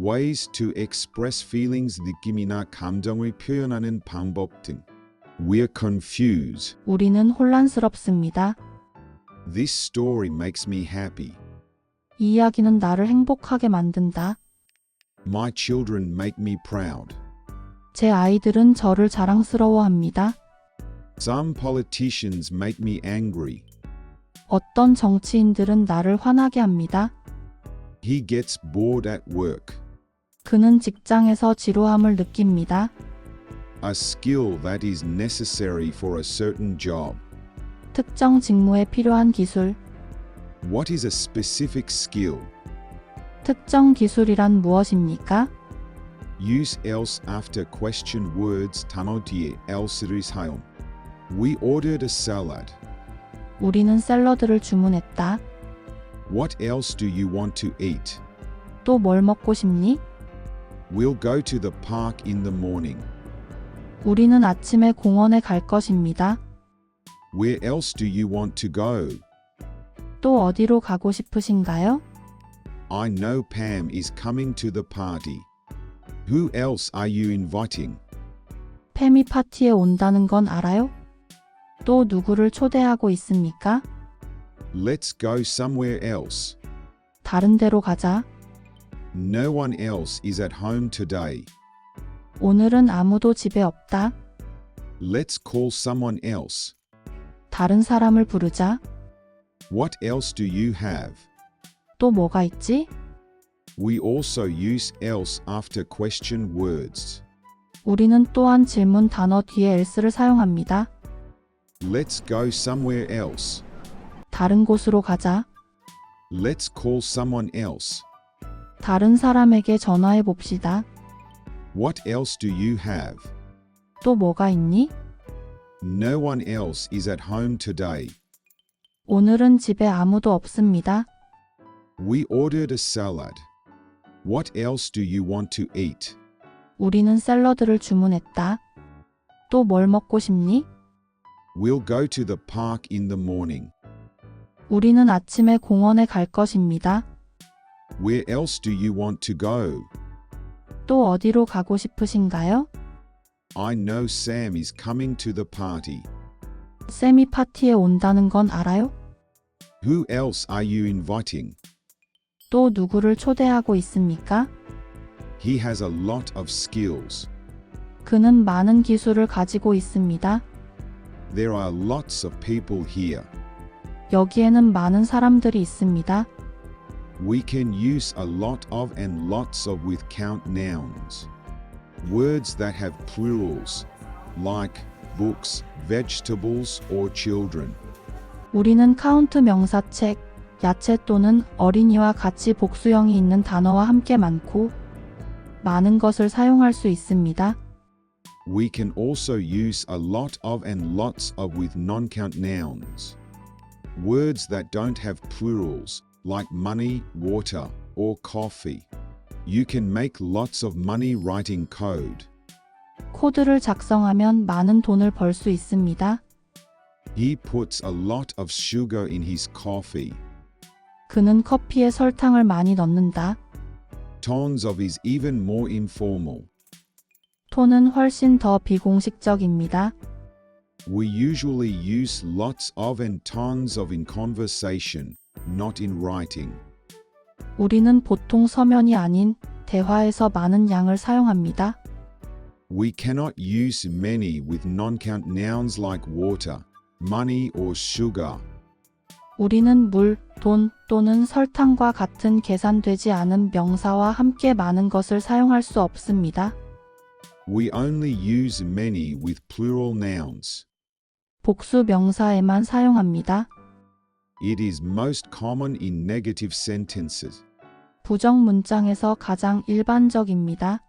ways to express feelings, 느낌이나 감정을 표현하는 방법 등. We're confused. 우리는 혼란스럽습니다. This story makes me happy. 이 이야기는 나를 행복하게 만든다. My children make me proud. 제 아이들은 저를 자랑스러워합니다. Some politicians make me angry. 어떤 정치인들은 나를 화나게 합니다. He gets bored at work. 그는 직장에서 지루함을 느낍니다. A skill that is necessary for a certain job. 특정 직무에 필요한 기술. What is a specific skill? 특정 기술이란 무엇입니까? Use else after question words 단어 뒤에 else를 사용. We ordered a salad. 우리는 샐러드를 주문했다. What else do you want to eat? 또 뭘 먹고 싶니? We'll go to the park in the morning. 우리는 아침에 공원에 갈 것입니다. Where else do you want to go? 또 어디로 가고 싶으신가요? I know Pam is coming to the party. Who else are you inviting? 팸이 파티에 온다는 건 알아요? 또 누구를 초대하고 있습니까? Let's go somewhere else. 다른 데로 가자. No one else is at home today. 오늘은 아무도 집에 없다. Let's call someone else. 다른 사람을 부르자. What else do you have? 또 뭐가 있지? We also use else after question words. 우리는 또한 질문 단어 뒤에 else를 사용합니다. Let's go somewhere else. 다른 곳으로 가자. Let's call someone else. 다른 사람에게 전화해 봅시다. What else do you have? 또 뭐가 있니? No one else is at home today. 오늘은 집에 아무도 없습니다. We ordered a salad. What else do you want to eat? 우리는 샐러드를 주문했다. 또 뭘 먹고 싶니? We'll go to the park in the morning. 우리는 아침에 공원에 갈 것입니다. Where else do you want to go? 또 어디로 가고 싶으신가요? I know Sam is coming to the party. 쌤이 파티에 온다는 건 알아요? Who else are you inviting? 또 누구를 초대하고 있습니까? He has a lot of skills. 그는 많은 기술을 가지고 있습니다. There are lots of people here. 여기에는 많은 사람들이 있습니다. We can use a lot of and lots of with count nouns. Words that have plurals, like books, vegetables, or children. 우리는 카운트 명사책, 야채 또는 어린이와 같이 복수형이 있는 단어와 함께 많고 많은 것을 사용할 수 있습니다. We can also use a lot of and lots of with non-count nouns. Words that don't have plurals, like money, water, or coffee. You can make lots of money writing code. 코드를 작성하면 많은 돈을 벌 수 있습니다. He puts a lot of sugar in his coffee. 그는 커피에 설탕을 많이 넣는다. Tons of is even more informal. 톤은 훨씬 더 비공식적입니다. We usually use lots of and tons of in conversation, not in writing. 우리는 보통 서면이 아닌 대화에서 많은 양을 사용합니다. We cannot use many with non-count nouns like water, money or sugar. 우리는 물, 돈 또는 설탕과 같은 계산되지 않은 명사와 함께 많은 것을 사용할 수 없습니다. We only use many with plural nouns. 복수 명사에만 사용합니다. It is most common in negative sentences. 부정 문장에서 가장 일반적입니다.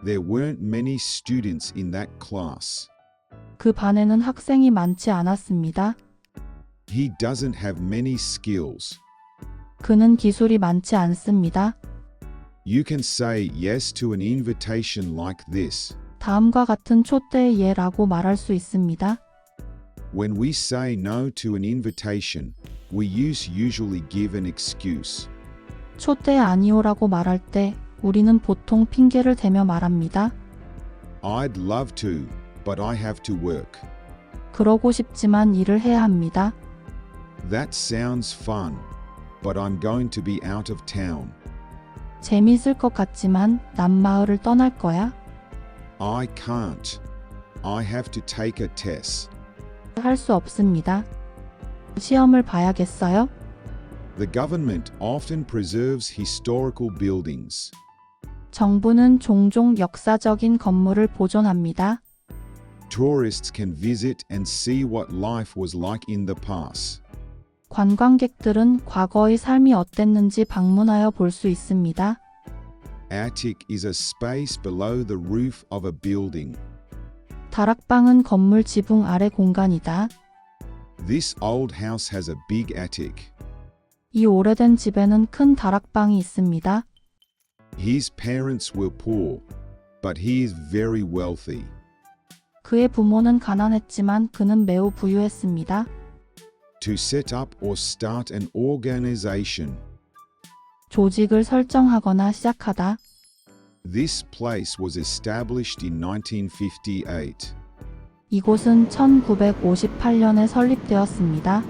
There weren't many students in that class. 그 반에는 학생이 많지 않았습니다. He doesn't have many skills. 그는 기술이 많지 않습니다. You can say yes to an invitation like this. 다음과 같은 초대의 예라고 말할 수 있습니다. When we say no to an invitation, we usually give an excuse. 초대 아니오라고 말할 때 우리는 보통 핑계를 대며 말합니다. I'd love to, but I have to work. 그러고 싶지만 일을 해야 합니다. That sounds fun, but I'm going to be out of town. 재미있을 것 같지만 난 마을을 떠날 거야. I can't. I have to take a test. 할 수 없습니다. 시험을 봐야겠어요? The government often preserves historical buildings. 정부는 종종 역사적인 건물을 보존합니다. Tourists can visit and see what life was like in the past. 관광객들은 과거의 삶이 어땠는지 방문하여 볼 수 있습니다. Attic is a space below the roof of a building. 다락방은 건물 지붕 아래 공간이다. This old house has a big attic. 이 오래된 집에는 큰 다락방이 있습니다. His parents were poor, but he is very wealthy. 그의 부모는 가난했지만 그는 매우 부유했습니다. To set up or start an organization. 조직을 설정하거나 시작하다. This place was established in 1958. 이곳은 1958년에 설립되었습니다.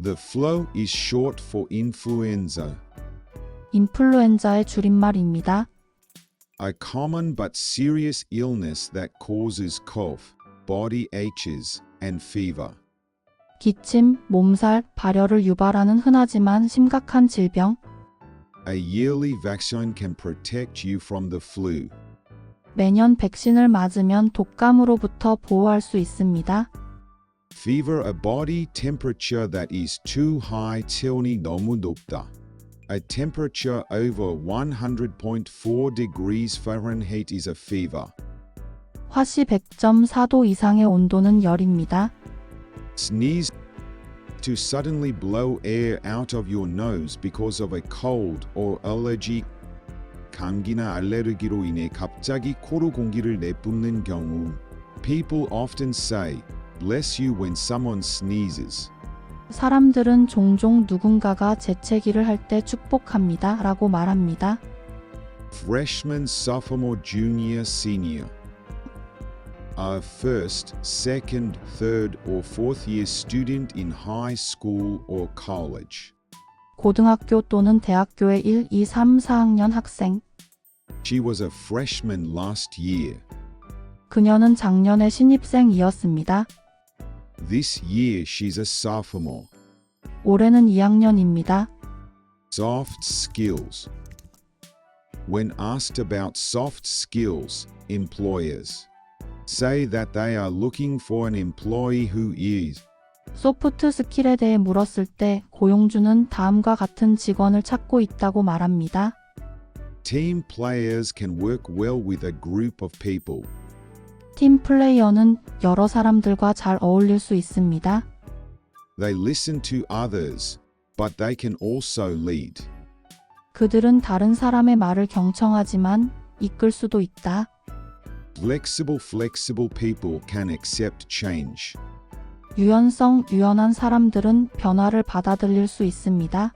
The flu is short for influenza. 인플루엔자의 줄임말입니다. A common but serious illness that causes cough, body aches, and fever. 기침, 몸살, 발열을 유발하는 흔하지만 심각한 질병. A yearly vaccine can protect you from the flu. 매년 백신을 맞으면 독감으로부터 보호할 수 있습니다. Fever, a body temperature that is too high, 체온이 너무 높다. A temperature over 100.4 degrees Fahrenheit is a fever. 화씨 100.4도 이상의 온도는 열입니다. Sneeze, to suddenly blow air out of your nose because of a cold or allergy. 감기나 알레르기로 인해 갑자기 코로 공기를 내뿜는 경우. People often say, bless you when someone sneezes. 사람들은 종종 누군가가 재채기를 할 때 축복합니다 라고 말합니다. Freshman, sophomore, junior, senior. A first, second, third, or fourth year student in high school or college. 고등학교 또는 대학교의 1, 2, 3, 4학년 학생. She was a freshman last year. 그녀는 작년에 신입생이었습니다. This year she's a sophomore. 올해는 2학년입니다. Soft skills. When asked about soft skills, employers say that they are looking for an employee who is 소프트 스킬에 대해 물었을 때 고용주는 다음과 같은 직원을 찾고 있다고 말합니다. team players can work well with a group of people. 팀 플레이어는 여러 사람들과 잘 어울릴 수 있습니다. They listen to others, but they can also lead. 그들은 다른 사람의 말을 경청하지만 이끌 수도 있다. Flexible people can accept change. 유연한 사람들은 변화를 받아들일 수 있습니다.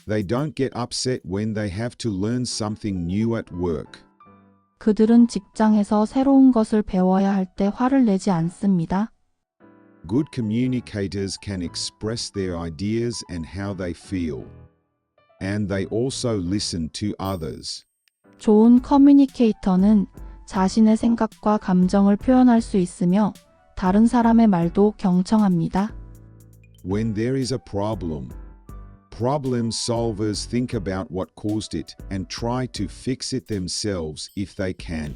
They don't get upset when they have to learn something new at work. 그들은 직장에서 새로운 것을 배워야 할 때 화를 내지 않습니다. Good communicators can express their ideas and how they feel. And they also listen to others. 좋은 커뮤니케이터는 자신의 생각과 감정을 표현할 수 있으며 다른 사람의 말도 경청합니다. When there is a problem solvers think about what caused it and try to fix it themselves if they can.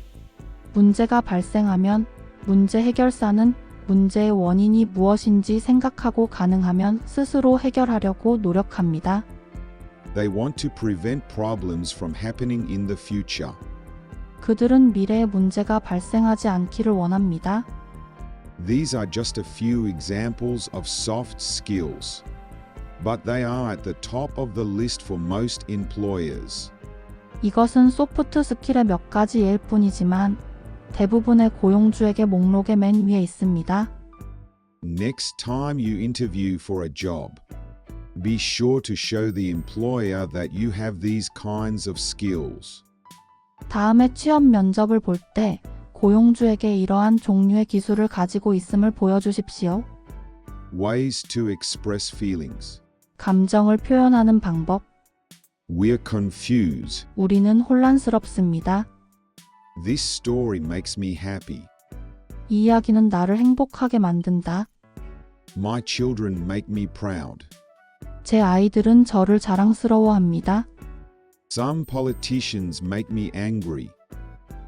문제가 발생하면 문제 해결사는 문제의 원인이 무엇인지 생각하고 가능하면 스스로 해결하려고 노력합니다. They want to prevent problems from happening in the future. 그들은 미래에 문제가 발생하지 않기를 원합니다. These are just a few examples of soft skills. But they are at the top of the list for most employers. 이것은 소프트 스킬의 몇 가지 예일 뿐이지만 대부분의 고용주에게 목록의 맨 위에 있습니다. Next time you interview for a job, Be sure to show the employer that you have these kinds of skills. 다음에 취업 면접을 볼 때 고용주에게 이러한 종류의 기술을 가지고 있음을 보여주십시오. Ways to express feelings. 감정을 표현하는 방법. We're confused. 우리는 혼란스럽습니다. This story makes me happy. 이 이야기는 나를 행복하게 만든다. My children make me proud. 제 아이들은 저를 자랑스러워합니다. Some politicians make me angry.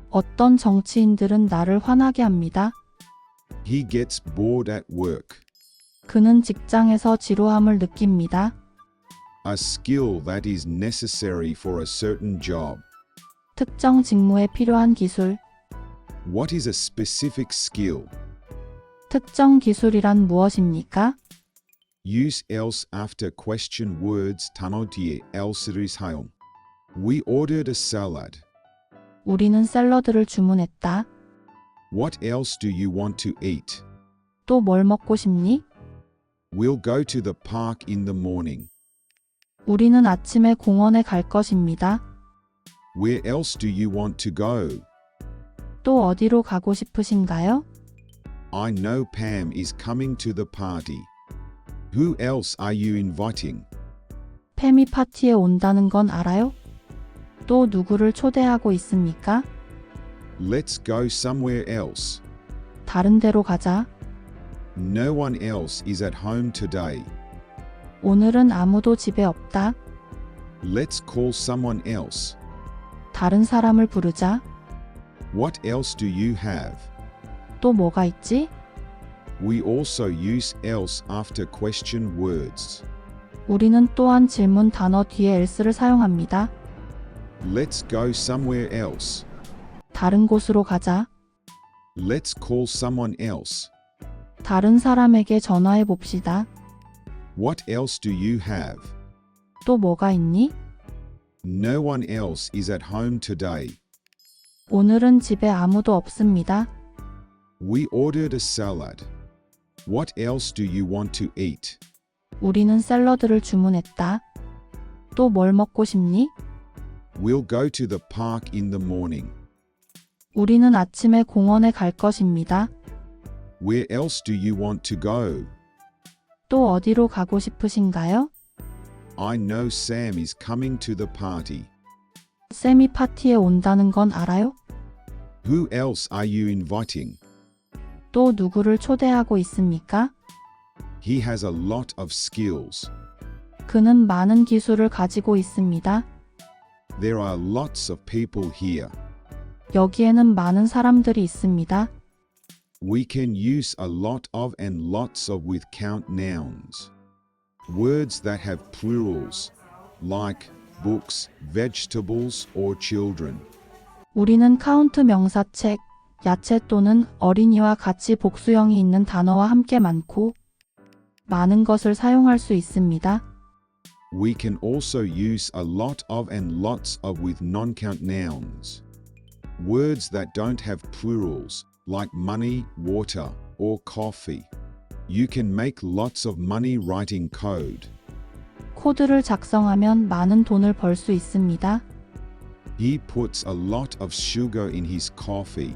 어떤 정치인들은 나를 화나게 합니다. He gets bored at work. 그는 직장에서 지루함을 느낍니다. A skill that is necessary for a certain job. 특정 직무에 필요한 기술. What is a specific skill? 특정 기술이란 무엇입니까? Use else after question words 단어 뒤에 else를 사용. We ordered a salad. 우리는 샐러드를 주문했다. What else do you want to eat? 또 뭘 먹고 싶니? We'll go to the park in the morning. 우리는 아침에 공원에 갈 것입니다. Where else do you want to go? 또 어디로 가고 싶으신가요? I know Pam is coming to the party. Who else are you inviting? 팸이 파티에 온다는 건 알아요? 또 누구를 초대하고 있습니까? Let's go somewhere else. 다른 데로 가자. No one else is at home today. 오늘은 아무도 집에 없다. Let's call someone else. 다른 사람을 부르자. What else do you have? 또 뭐가 있지? We also use else after question words. 우리는 또한 질문 단어 뒤에 else를 사용합니다. Let's go somewhere else. 다른 곳으로 가자. Let's call someone else. 다른 사람에게 전화해 봅시다. What else do you have? 또 뭐가 있니? No one else is at home today. 오늘은 집에 아무도 없습니다. We ordered a salad. What else do you want to eat? 우리는 샐러드를 주문했다. 또 뭘 먹고 싶니? We'll go to the park in the morning. 우리는 아침에 공원에 갈 것입니다. Where else do you want to go? 또 어디로 가고 싶으신가요? I know Sam is coming to the party. 쌤이 파티에 온다는 건 알아요? Who else are you inviting? 또 누구를 초대하고 있습니까? He has a lot of skills. 그는 많은 기술을 가지고 있습니다. There are lots of people here. 여기에는 많은 사람들이 있습니다. We can use a lot of and lots of with count nouns. Words that have plurals, like books, vegetables, or children. 우리는 카운트 명사 책, 야채 또는 어린이와 같이 복수형이 있는 단어와 함께 많고 많은 것을 사용할 수 있습니다. We can also use a lot of and lots of with non-count nouns. Words that don't have plurals, like money, water, or coffee. You can make lots of money writing code. 코드를 작성하면 많은 돈을 벌 수 있습니다. He puts a lot of sugar in his coffee.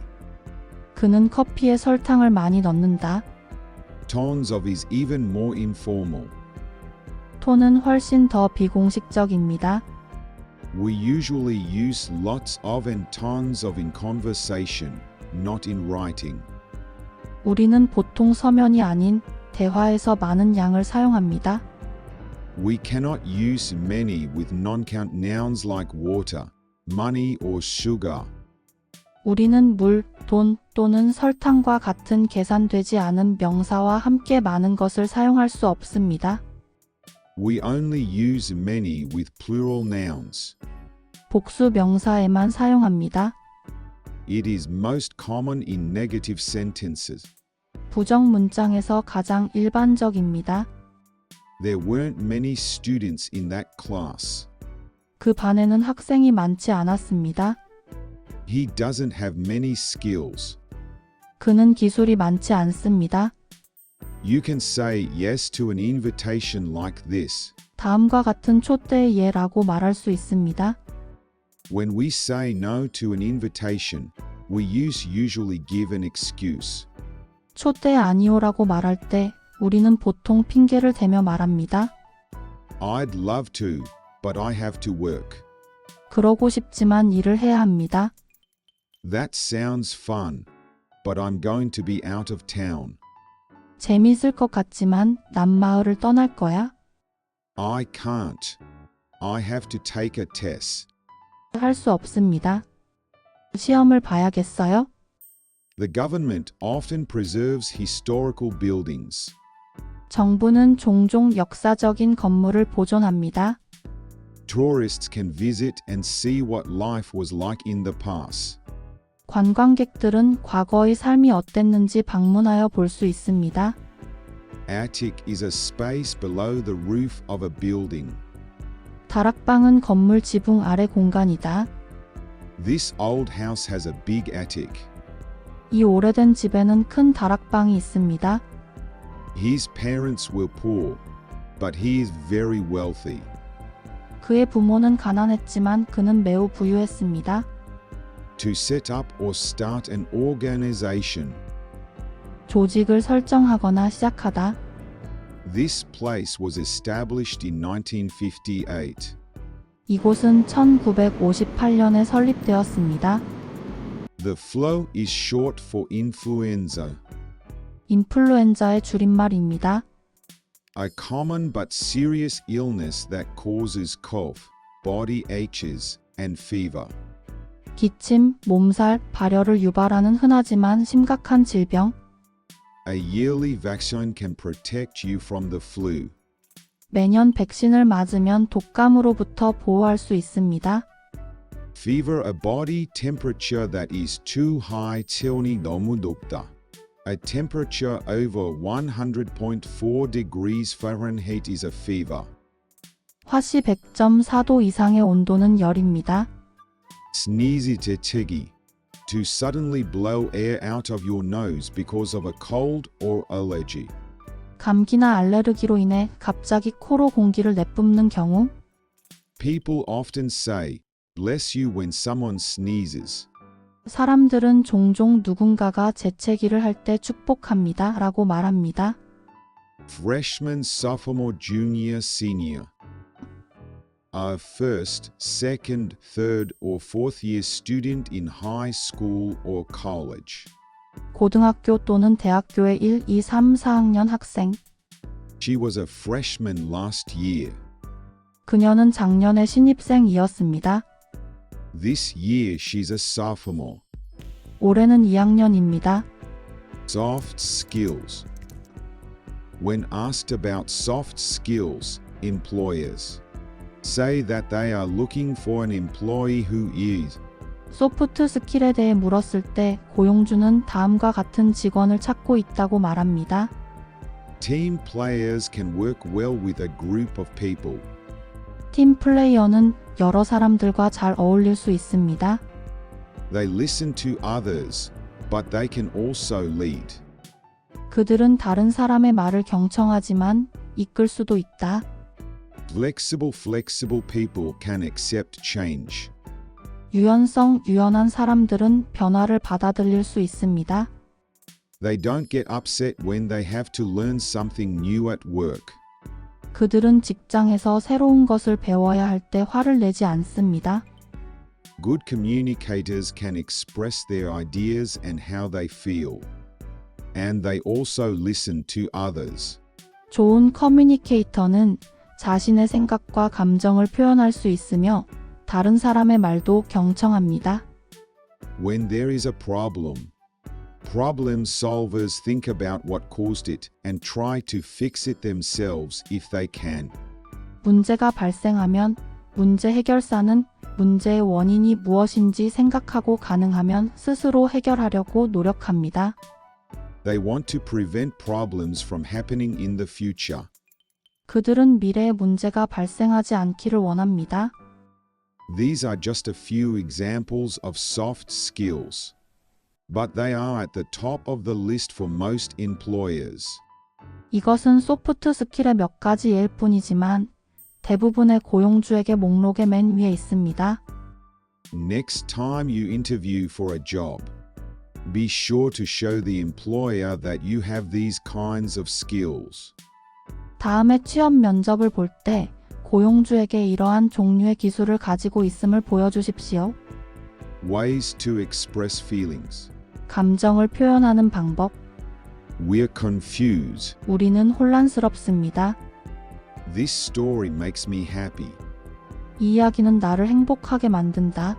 그는 커피에 설탕을 많이 넣는다. Tones of is even more informal. 톤은 훨씬 더 비공식적입니다. We usually use lots of and tons of in conversation, not in writing. 우리는 보통 서면이 아닌 대화에서 많은 양을 사용합니다. We cannot use many with non-count nouns like water, money or sugar. 우리는 물, 돈 또는 설탕과 같은 계산되지 않은 명사와 함께 많은 것을 사용할 수 없습니다. We only use many with plural nouns. 복수 명사에만 사용합니다. It is most common in negative sentences. 부정 문장에서 가장 일반적입니다. There weren't many students in that class. 그 반에는 학생이 많지 않았습니다. He doesn't have many skills. 그는 기술이 많지 않습니다. You can say yes to an invitation like this. 다음과 같은 초대에 예라고 말할 수 있습니다. When we say no to an invitation, we usually give an excuse. 초대 아니오라고 말할 때 우리는 보통 핑계를 대며 말합니다. I'd love to, but I have to work. 그러고 싶지만 일을 해야 합니다. That sounds fun, but I'm going to be out of town. 재미있을 것 같지만 난 마을을 떠날 거야. I can't. I have to take a test. 할 수 없습니다. 시험을 봐야겠어요? The government often preserves historical buildings. 정부는 종종 역사적인 건물을 보존합니다. Tourists can visit and see what life was like in the past. 관광객들은 과거의 삶이 어땠는지 방문하여 볼 수 있습니다. Attic is a space below the roof of a building. 다락방은 건물 지붕 아래 공간이다. This old house has a big attic. 이 오래된 집에는 큰 다락방이 있습니다. His parents were poor, but he is very wealthy. 그의 부모는 가난했지만 그는 매우 부유했습니다. To set up or start an organization. 조직을 설정하거나 시작하다. This place was established in 1958. 이곳은 1958년에 설립되었습니다. The flu is short for influenza. 인플루엔자의 줄임말입니다. A common but serious illness that causes cough, body aches, and fever. 기침, 몸살, 발열을 유발하는 흔하지만 심각한 질병. A yearly vaccine can protect you from the flu. 매년 백신을 맞으면 독감으로부터 보호할 수 있습니다. Fever, a body temperature that is too high, 체온이 너무 높다. A temperature over 100.4 degrees Fahrenheit is a fever. 화씨 100.4도 이상의 온도는 열입니다. Sneezy 재채기. To suddenly blow air out of your nose because of a cold or allergy. 감기나 알레르기로 인해 갑자기 코로 공기를 내뿜는 경우. People often say, bless you when someone sneezes. 사람들은 종종 누군가가 재채기를 할 때 축복합니다 라고 말합니다. Freshman, sophomore, junior, senior. A first, second, third, or fourth year student in high school or college. 고등학교 또는 대학교의 1, 2, 3, 4학년 학생. She was a freshman last year. 그녀는 작년에 신입생이었습니다. This year she's a sophomore. 올해는 2학년입니다. Soft skills. When asked about soft skills, employers say that they are looking for an employee who is 소프트 스킬에 대해 물었을 때 고용주는 다음과 같은 직원을 찾고 있다고 말합니다. team players can work well with a group of people. 팀 플레이어는 여러 사람들과 잘 어울릴 수 있습니다. They listen to others, but they can also lead. 그들은 다른 사람의 말을 경청하지만 이끌 수도 있다. Flexible people can accept change. 유연한 사람들은 변화를 받아들일 수 있습니다. They don't get upset when they have to learn something new at work. 그들은 직장에서 새로운 것을 배워야 할 때 화를 내지 않습니다. Good communicators can express their ideas and how they feel. And they also listen to others. 좋은 커뮤니케이터는 자신의 생각과 감정을 표현할 수 있으며 다른 사람의 말도 경청합니다. When there is a problem solvers think about what caused it and try to fix it themselves if they can. 문제가 발생하면 문제 해결사는 문제의 원인이 무엇인지 생각하고 가능하면 스스로 해결하려고 노력합니다. They want to prevent problems from happening in the future. 그들은 미래에 문제가 발생하지 않기를 원합니다. These are just a few examples of soft skills. But they are at the top of the list for most employers. 이것은 소프트 스킬의 몇 가지 예일 뿐이지만 대부분의 고용주에게 목록의 맨 위에 있습니다. Next time you interview for a job, be sure to show the employer that you have these kinds of skills. 다음에 취업 면접을 볼 때 고용주에게 이러한 종류의 기술을 가지고 있음을 보여주십시오. Ways to express feelings. 감정을 표현하는 방법. We're confused. 우리는 혼란스럽습니다. This story makes me happy. 이 이야기는 나를 행복하게 만든다.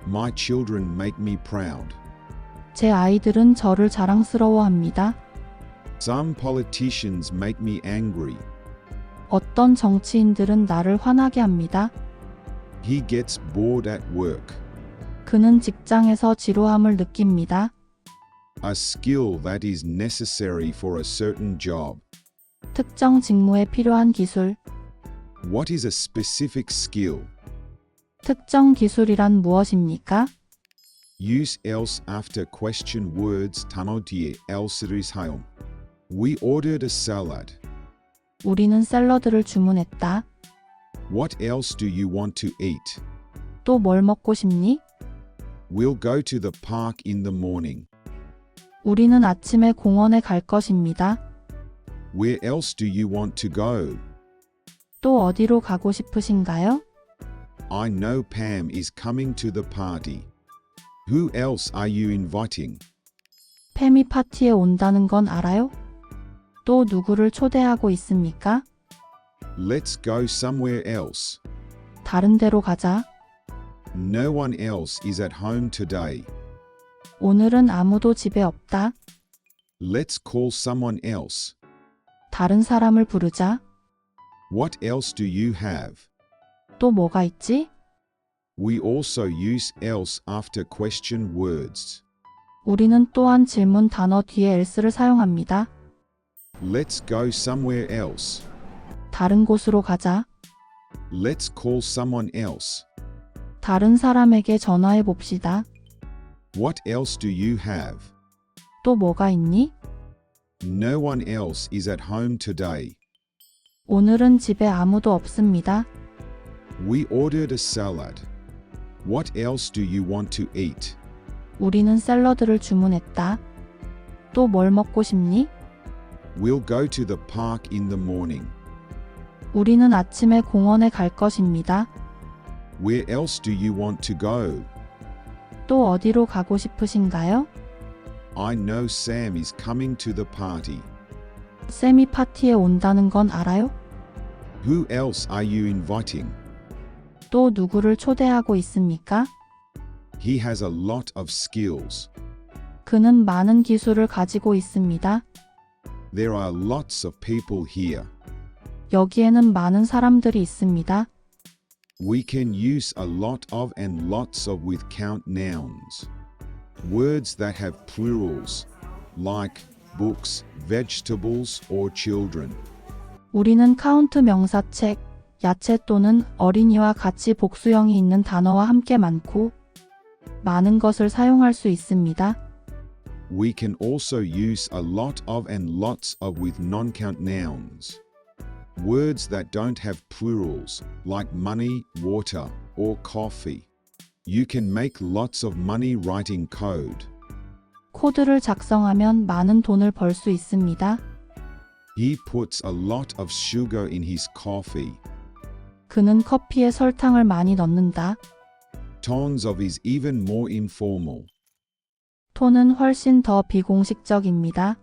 My children make me proud. 제 아이들은 저를 자랑스러워합니다. Some politicians make me angry. 어떤 정치인들은 나를 화나게 합니다. He gets bored at work. 그는 직장에서 지루함을 느낍니다. A skill that is necessary for a certain job. 특정 직무에 필요한 기술. What is a specific skill? 특정 기술이란 무엇입니까? Use else after question words 단어 뒤에 else를 사용. We ordered a salad. 우리는 샐러드를 주문했다. What else do you want to eat? 또 뭘 먹고 싶니? We'll go to the park in the morning. 우리는 아침에 공원에 갈 것입니다. Where else do you want to go? 또 어디로 가고 싶으신가요? I know Pam is coming to the party. Who else are you inviting? 팸이 파티에 온다는 건 알아요? 또 누구를 초대하고 있습니까? Let's go somewhere else. 다른 데로 가자. No one else is at home today. 오늘은 아무도 집에 없다. Let's call someone else. 다른 사람을 부르자. What else do you have? 또 뭐가 있지? We also use else after question words. 우리는 또한 질문 단어 뒤에 else를 사용합니다. Let's go somewhere else. 다른 곳으로 가자. Let's call someone else. 다른 사람에게 전화해 봅시다. What else do you have? 또 뭐가 있니? No one else is at home today. 오늘은 집에 아무도 없습니다. We ordered a salad. What else do you want to eat? 우리는 샐러드를 주문했다. 또 뭘 먹고 싶니? We'll go to the park in the morning. 우리는 아침에 공원에 갈 것입니다. Where else do you want to go? 또 어디로 가고 싶으신가요? I know Sam is coming to the party. 쌤이 파티에 온다는 건 알아요? Who else are you inviting? 또 누구를 초대하고 있습니까? He has a lot of skills. 그는 많은 기술을 가지고 있습니다. There are lots of people here. 여기에는 많은 사람들이 있습니다. We can use a lot of and lots of with count nouns. Words that have plurals, like books, vegetables, or children. 우리는 카운트 명사책, 야채 또는 어린이와 같이 복수형이 있는 단어와 함께 많고 많은 것을 사용할 수 있습니다. We can also use a lot of and lots of with non-count nouns. Words that don't have plurals, like money, water, or coffee. You can make lots of money writing code. 코드를 작성하면 많은 돈을 벌 수 있습니다. He puts a lot of sugar in his coffee. 그는 커피에 설탕을 많이 넣는다. Tons of is even more informal. 톤은 훨씬 더 비공식적입니다.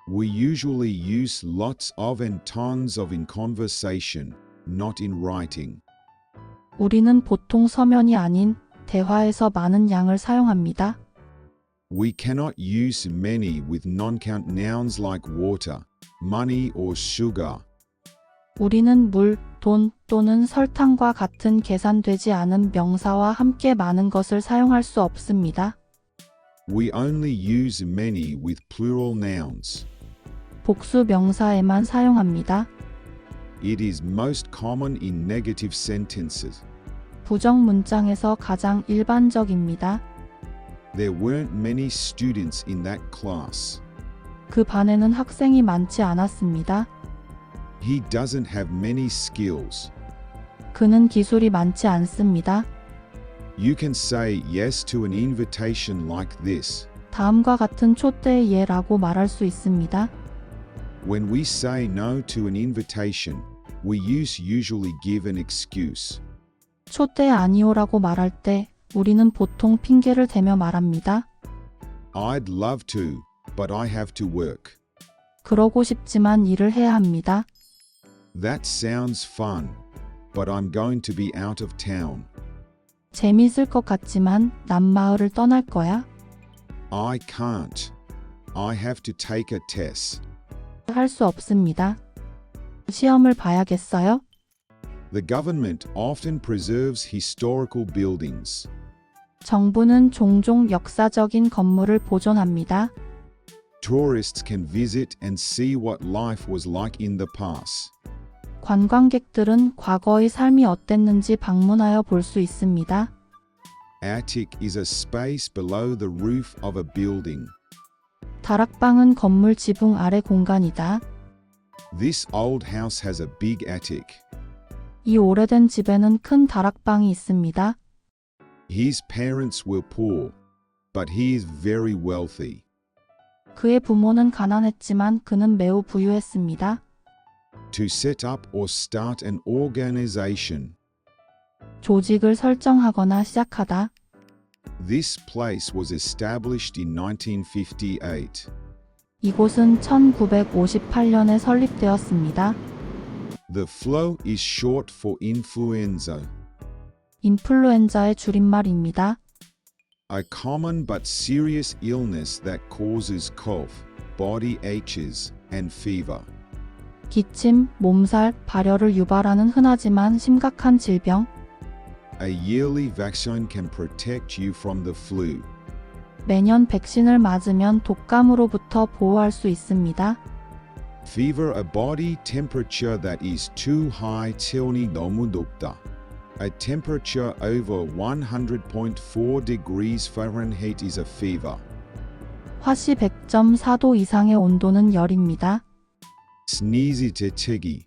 We usually use lots of and tons of in conversation, not in writing. 우리는 보통 서면이 아닌 대화에서 많은 양을 사용합니다. We cannot use many with non-count nouns like water, money or sugar. 우리는 물, 돈 또는 설탕과 같은 계산되지 않은 명사와 함께 많은 것을 사용할 수 없습니다. We only use many with plural nouns. 복수 명사에만 사용합니다. It is most common in negative sentences. 부정 문장에서 가장 일반적입니다. There weren't many students in that class. 그 반에는 학생이 많지 않았습니다. He doesn't have many skills. 그는 기술이 많지 않습니다. You can say yes to an invitation like this. 다음과 같은 초대의 예라고 말할 수 있습니다. When we say no to an invitation, we usually give an excuse. 초대 아니오라고 말할 때 우리는 보통 핑계를 대며 말합니다. I'd love to, but I have to work. 그러고 싶지만 일을 해야 합니다. That sounds fun, but I'm going to be out of town. 재미있을 것 같지만 난 마을을 떠날 거야. I can't. I have to take a test. 할 수 없습니다. 시험을 봐야겠어요? The government often preserves historical buildings. 정부는 종종 역사적인 건물을 보존합니다. Tourists can visit and see what life was like in the past. 관광객들은 과거의 삶이 어땠는지 방문하여 볼 수 있습니다. Attic is a space below the roof of a building. 다락방은 건물 지붕 아래 공간이다. This old house has a big attic. 이 오래된 집에는 큰 다락방이 있습니다. His parents were poor, but he is very wealthy. 그의 부모는 가난했지만 그는 매우 부유했습니다. To set up or start an organization. 조직을 설정하거나 시작하다. This place was established in 1958. 이곳은 1958년에 설립되었습니다. The flu is short for influenza. 인플루엔자의 줄임말입니다. A common but serious illness that causes cough, body aches, and fever. 기침, 몸살, 발열을 유발하는 흔하지만 심각한 질병. A yearly vaccine can protect you from the flu. 매년 백신을 맞으면 독감으로부터 보호할 수 있습니다. Fever, a body temperature that is too high. 체온이 너무 높다. A temperature over 100.4 degrees Fahrenheit is a fever. 화씨 100.4도 이상의 온도는 열입니다. Sneeze 재채기.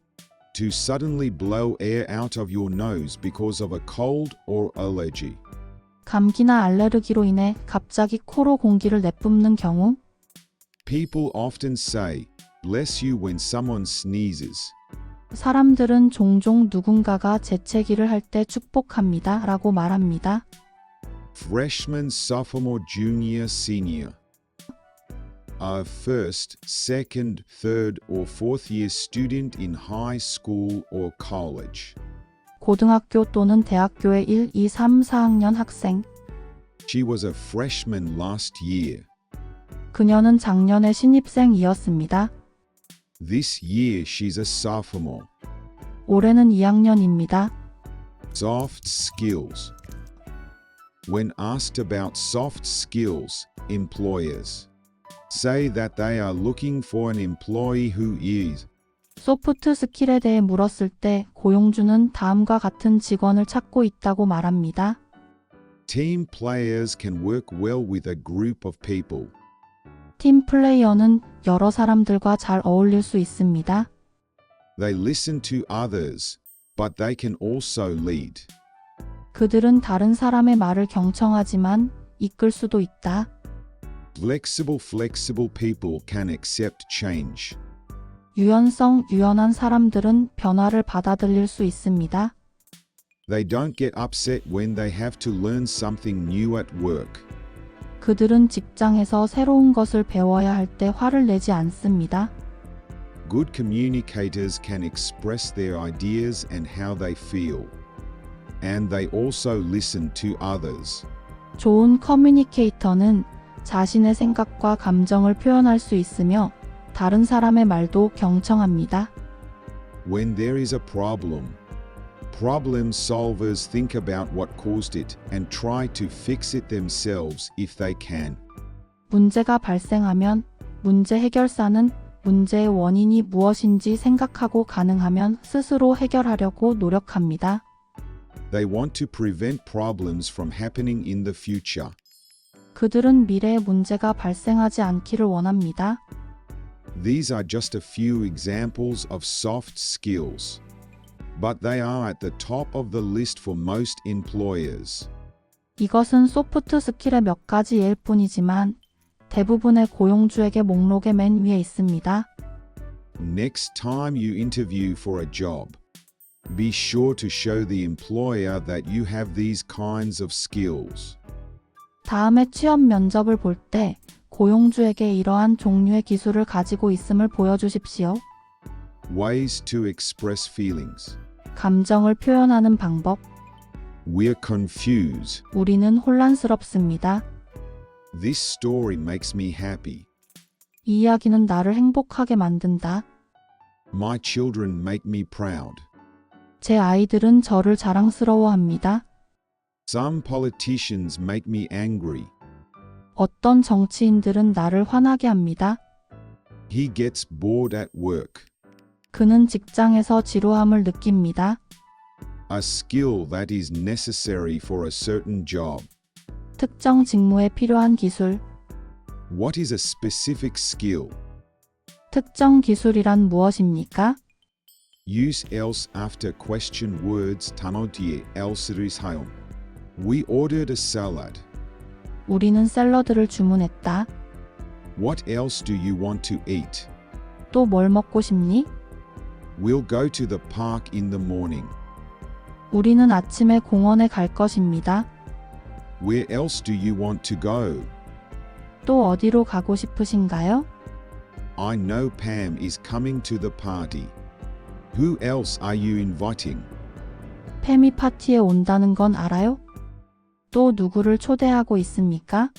To suddenly blow air out of your nose because of a cold or allergy. 감기나 알레르기로 인해 갑자기 코로 공기를 내뿜는 경우. People often say, bless you when someone sneezes. 사람들은 종종 누군가가 재채기를 할 때 축복합니다 라고 말합니다. Freshman, sophomore, junior, senior. A first, second, third, or fourth year student in high school or college. 고등학교 또는 대학교의 1, 2, 3, 4학년 학생. She was a freshman last year. 그녀는 작년에 신입생이었습니다. This year she's a sophomore. 올해는 2학년입니다. Soft skills. When asked about soft skills, employers say that they are looking for an employee who is 소프트 스킬에 대해 물었을 때 고용주는 다음과 같은 직원을 찾고 있다고 말합니다. team players can work well with a group of people. 팀 플레이어는 여러 사람들과 잘 어울릴 수 있습니다. They listen to others, but they can also lead. 그들은 다른 사람의 말을 경청하지만 이끌 수도 있다. Flexible people can accept change. 유연한 사람들은 변화를 받아들일 수 있습니다. They don't get upset when they have to learn something new at work. 그들은 직장에서 새로운 것을 배워야 할 때 화를 내지 않습니다. Good communicators can express their ideas and how they feel. And they also listen to others. 좋은 커뮤니케이터는 자신의 생각과 감정을 표현할 수 있으며 다른 사람의 말도 경청합니다. When there is a problem solvers think about what caused it and try to fix it themselves if they can. 문제가 발생하면 문제 해결사는 문제의 원인이 무엇인지 생각하고 가능하면 스스로 해결하려고 노력합니다. They want to prevent problems from happening in the future. 그들은 미래에 문제가 발생하지 않기를 원합니다. These are just a few examples of soft skills, but they are at the top of the list for most employers. 이것은 소프트 스킬의 몇 가지 예일 뿐이지만 대부분의 고용주에게 목록의 맨 위에 있습니다. Next time you interview for a job, be sure to show the employer that you have these kinds of skills. 다음에 취업 면접을 볼 때 고용주에게 이러한 종류의 기술을 가지고 있음을 보여주십시오. Ways to express feelings. 감정을 표현하는 방법. We're confused. 우리는 혼란스럽습니다. This story makes me happy. 이 이야기는 나를 행복하게 만든다. My children make me proud. 제 아이들은 저를 자랑스러워합니다. Some politicians make me angry. 어떤 정치인들은 나를 화나게 합니다. He gets bored at work. 그는 직장에서 지루함을 느낍니다. A skill that is necessary for a certain job. 특정 직무에 필요한 기술. What is a specific skill? 특정 기술이란 무엇입니까? Use else after question words 단어 뒤에 else를 사용. We ordered a salad. 우리는 샐러드를 주문했다. What else do you want to eat? 또 뭘 먹고 싶니? We'll go to the park in the morning. 우리는 아침에 공원에 갈 것입니다. Where else do you want to go? 또 어디로 가고 싶으신가요? I know Pam is coming to the party. Who else are you inviting? 팸이 파티에 온다는 건 알아요? 또 누구를 초대하고 있습니까?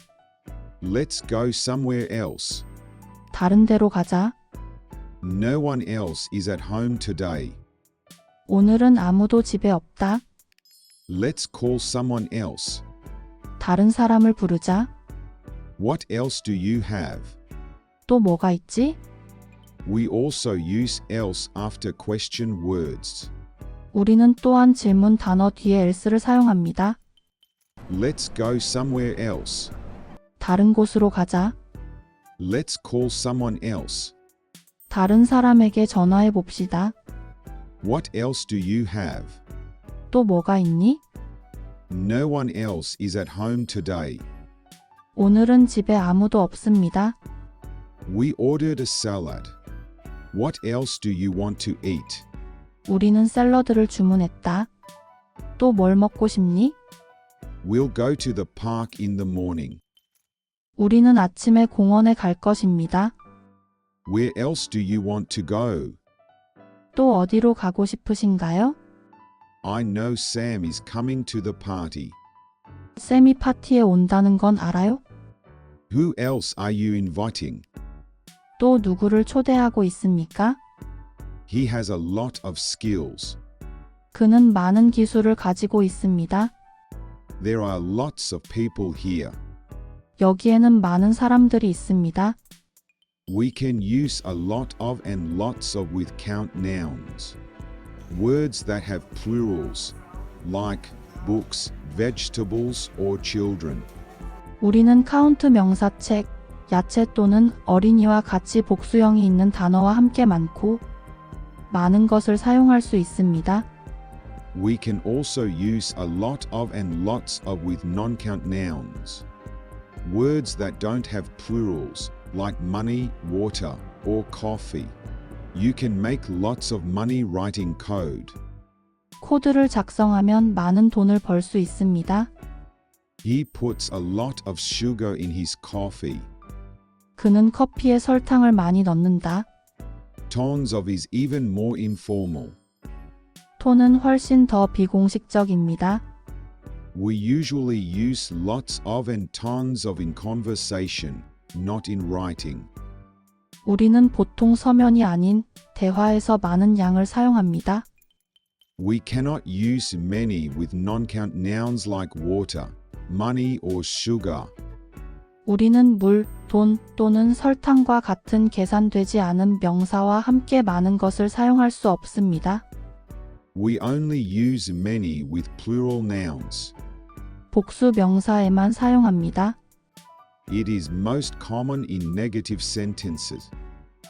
Let's go somewhere else. 다른 데로 가자. No one else is at home today. 오늘은 아무도 집에 없다. Let's call someone else. 다른 사람을 부르자. What else do you have? 또 뭐가 있지? We also use else after question words. 우리는 또한 질문 단어 뒤에 else를 사용합니다. Let's go somewhere else. 다른 곳으로 가자. Let's call someone else. 다른 사람에게 전화해 봅시다. What else do you have? 또 뭐가 있니? No one else is at home today. 오늘은 집에 아무도 없습니다. We ordered a salad. What else do you want to eat? 우리는 샐러드를 주문했다. 또 뭘 먹고 싶니? We'll go to the park in the morning. 우리는 아침에 공원에 갈 것입니다. Where else do you want to go? 또 어디로 가고 싶으신가요? I know Sam is coming to the party. 쌤이 파티에 온다는 건 알아요? Who else are you inviting? 또 누구를 초대하고 있습니까? He has a lot of skills. 그는 많은 기술을 가지고 있습니다. There are lots of people here. 여기에는 많은 사람들이 있습니다. We can use a lot of and lots of with count nouns. Words that have plurals, like books, vegetables, or children. 우리는 카운트 명사책, 야채 또는 어린이와 같이 복수형이 있는 단어와 함께 많고 많은 것을 사용할 수 있습니다. We can also use a lot of and lots of with non-count nouns. Words that don't have plurals, like money, water, or coffee. You can make lots of money writing code. 코드를 작성하면 많은 돈을 벌 수 있습니다. He puts a lot of sugar in his coffee. 그는 커피에 설탕을 많이 넣는다. Tones of is even more informal. 톤은 훨씬 더 비공식적입니다. We usually use lots of and tons of in conversation, not in writing. 우리는 보통 서면이 아닌 대화에서 많은 양을 사용합니다. We cannot use many with non-count nouns like water, money or sugar. 우리는 물, 돈 또는 설탕과 같은 계산되지 않은 명사와 함께 많은 것을 사용할 수 없습니다. We only use many with plural nouns. 복수 명사에만 사용합니다. It is most common in negative sentences.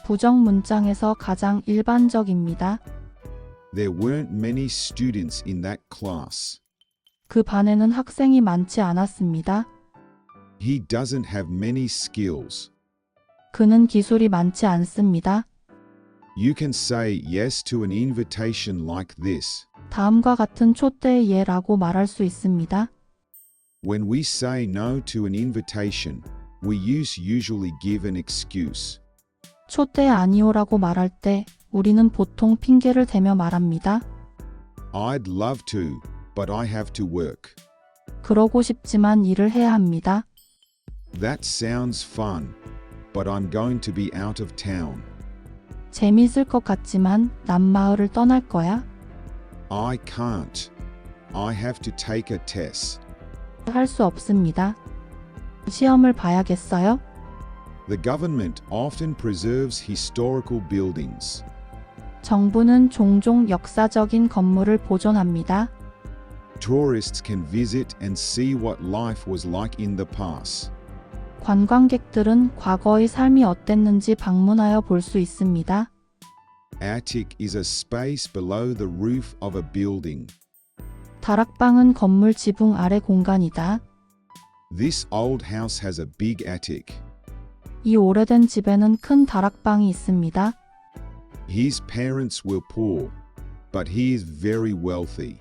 부정 문장에서 가장 일반적입니다. There weren't many students in that class. 그 반에는 학생이 많지 않았습니다. He doesn't have many skills. 그는 기술이 많지 않습니다. You can say yes to an invitation like this. 다음과 같은 초대의 예라고 말할 수 있습니다. When we say no to an invitation, we usually give an excuse. 초대 아니오라고 말할 때 우리는 보통 핑계를 대며 말합니다. I'd love to, but I have to work. 그러고 싶지만 일을 해야 합니다. That sounds fun, but I'm going to be out of town. 재미있을 것 같지만 난 마을을 떠날 거야. I can't. I have to take a test. 할 수 없습니다. 시험을 봐야겠어요? The government often preserves historical buildings. 정부는 종종 역사적인 건물을 보존합니다. Tourists can visit and see what life was like in the past. 관광객들은 과거의 삶이 어땠는지 방문하여 볼 수 있습니다. Attic is a space below the roof of a building. 다락방은 건물 지붕 아래 공간이다. This old house has a big attic. 이 오래된 집에는 큰 다락방이 있습니다. His parents were poor, but he is very wealthy.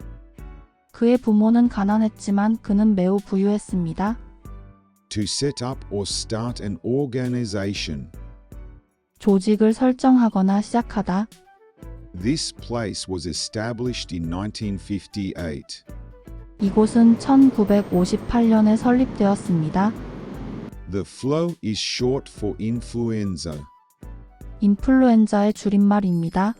그의 부모는 가난했지만 그는 매우 부유했습니다. To set up or start an organization. 조직을 설정하거나 시작하다. This place was established in 1958. 이곳은 1958년에 설립되었습니다. The flu is short for influenza. 인플루엔자의 줄임말입니다.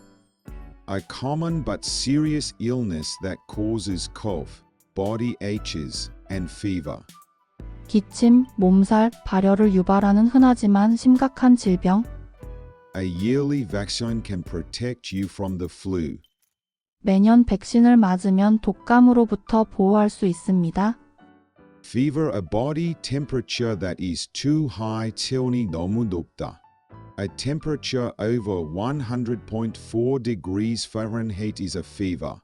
A common but serious illness that causes cough, body aches, and fever. 기침, 몸살, 발열을 유발하는 흔하지만 심각한 질병. A yearly vaccine can protect you from the flu. 매년 백신을 맞으면 독감으로부터 보호할 수 있습니다. Fever, a body temperature that is too high. 체온이 너무 높다. A temperature over 100.4 degrees Fahrenheit is a fever.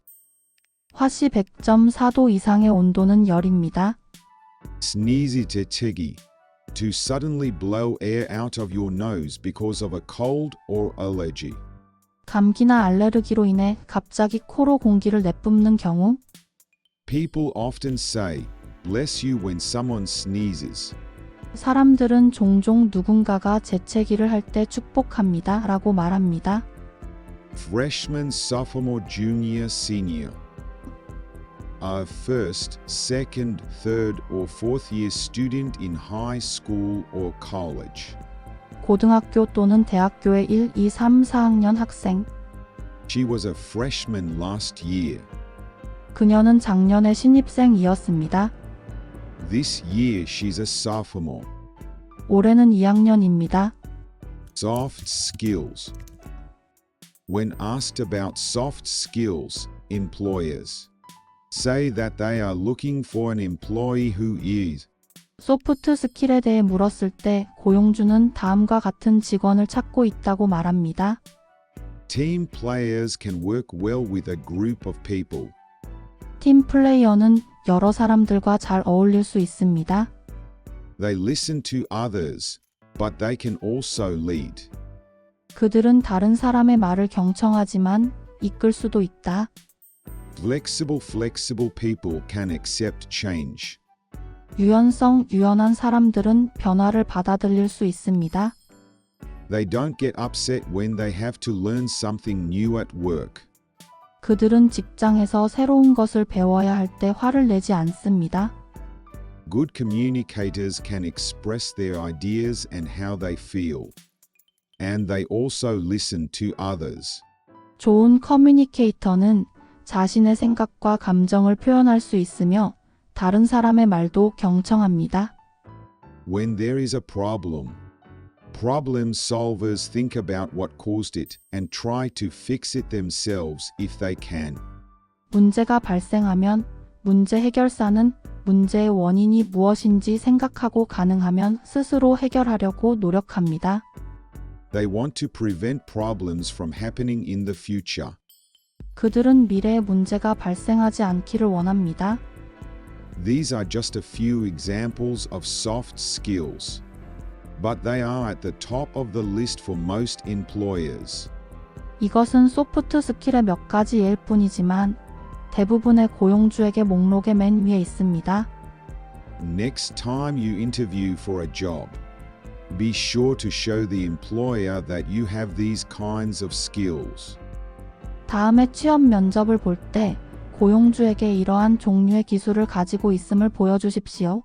화씨 100.4도 이상의 온도는 열입니다. Sneeze 재채기. To suddenly blow air out of your nose because of a cold or allergy. 감기나 알레르기로 인해 갑자기 코로 공기를 내뿜는 경우. People often say, bless you when someone sneezes. 사람들은 종종 누군가가 재채기를 할 때 축복합니다 라고 말합니다. Freshman, sophomore, junior, senior. A first, second, third, or fourth year student in high school or college. 고등학교 또는 대학교의 1, 2, 3, 4학년 학생. She was a freshman last year. 그녀는 작년에 신입생이었습니다. This year she's a sophomore. 올해는 2학년입니다. Soft skills. When asked about soft skills, employers say that they are looking for an employee who is 소프트 스킬에 대해 물었을 때 고용주는 다음과 같은 직원을 찾고 있다고 말합니다. team players can work well with a group of people. 팀 플레이어는 여러 사람들과 잘 어울릴 수 있습니다. They listen to others, but they can also lead. 그들은 다른 사람의 말을 경청하지만 이끌 수도 있다. Flexible people can accept change. 유연한 사람들은 변화를 받아들일 수 있습니다. They don't get upset when they have to learn something new at work. 그들은 직장에서 새로운 것을 배워야 할 때 화를 내지 않습니다. Good communicators can express their ideas and how they feel. And they also listen to others. 좋은 커뮤니케이터는 자신의 생각과 감정을 표현할 수 있으며 다른 사람의 말도 경청합니다. When there is a problem solvers think about what caused it and try to fix it themselves if they can. 문제가 발생하면 문제 해결사는 문제의 원인이 무엇인지 생각하고 가능하면 스스로 해결하려고 노력합니다. They want to prevent problems from happening in the future. 그들은 미래에 문제가 발생하지 않기를 원합니다. These are just a few examples of soft skills. But they are at the top of the list for most employers. 이것은 소프트 스킬의 몇 가지 예일 뿐이지만 대부분의 고용주에게 목록의 맨 위에 있습니다. Next time you interview for a job, be sure to show the employer that you have these kinds of skills. 다음에 취업 면접을 볼 때 고용주에게 이러한 종류의 기술을 가지고 있음을 보여주십시오.